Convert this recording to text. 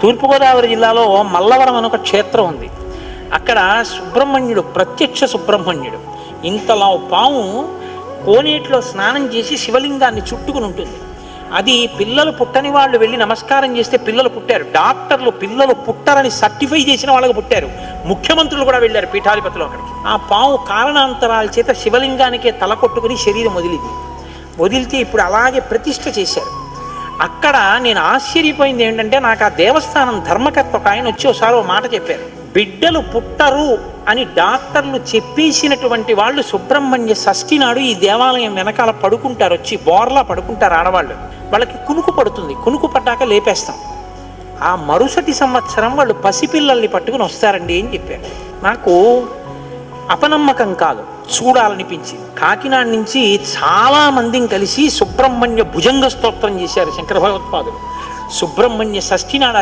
తూర్పుగోదావరి జిల్లాలో మల్లవరం అని ఒక క్షేత్రం ఉంది. అక్కడ సుబ్రహ్మణ్యుడు, ప్రత్యక్ష సుబ్రహ్మణ్యుడు, ఇంతలా పాము కోనేటిలో స్నానం చేసి శివలింగాన్ని చుట్టుకుని ఉంటుంది. అది పిల్లలు పుట్టని వాళ్ళు వెళ్ళి నమస్కారం చేస్తే పిల్లలు పుట్టారు. డాక్టర్లు పిల్లలు పుట్టరని సర్టిఫై చేసిన వాళ్ళకి పుట్టారు. ముఖ్యమంత్రులు కూడా వెళ్ళారు పీఠాధిపతులు అక్కడికి. ఆ పాము కారణాంతరాల చేత శివలింగానికే తల కొట్టుకుని శరీరం వదిలితే ఇప్పుడు అలాగే ప్రతిష్ఠ చేశారు. అక్కడ నేను ఆశ్చర్యపోయింది ఏంటంటే, నాకు ఆ దేవస్థానం ధర్మకర్త ఒక ఆయన వచ్చి ఒకసారి ఓ మాట చెప్పారు. బిడ్డలు పుట్టరు అని డాక్టర్లు చెప్పేసినటువంటి వాళ్ళు సుబ్రహ్మణ్య షష్ఠి నాడు ఈ దేవాలయం వెనకాల పడుకుంటారు, వచ్చి బోర్లా పడుకుంటారు ఆడవాళ్ళు. వాళ్ళకి కునుకు పడుతుంది, కునుకు పడ్డాక లేపేస్తాం. ఆ మరుసటి సంవత్సరం వాళ్ళు పసిపిల్లల్ని పట్టుకుని వస్తారండి అని చెప్పారు. నాకు అపనమ్మకం కాదు, చూడాలనిపించింది. కాకినాడ నుంచి చాలా మందిని కలిసి సుబ్రహ్మణ్య భుజంగ స్తోత్రం చేశారు శంకర భగవత్పాదులు. సుబ్రహ్మణ్య షష్ఠి నాడు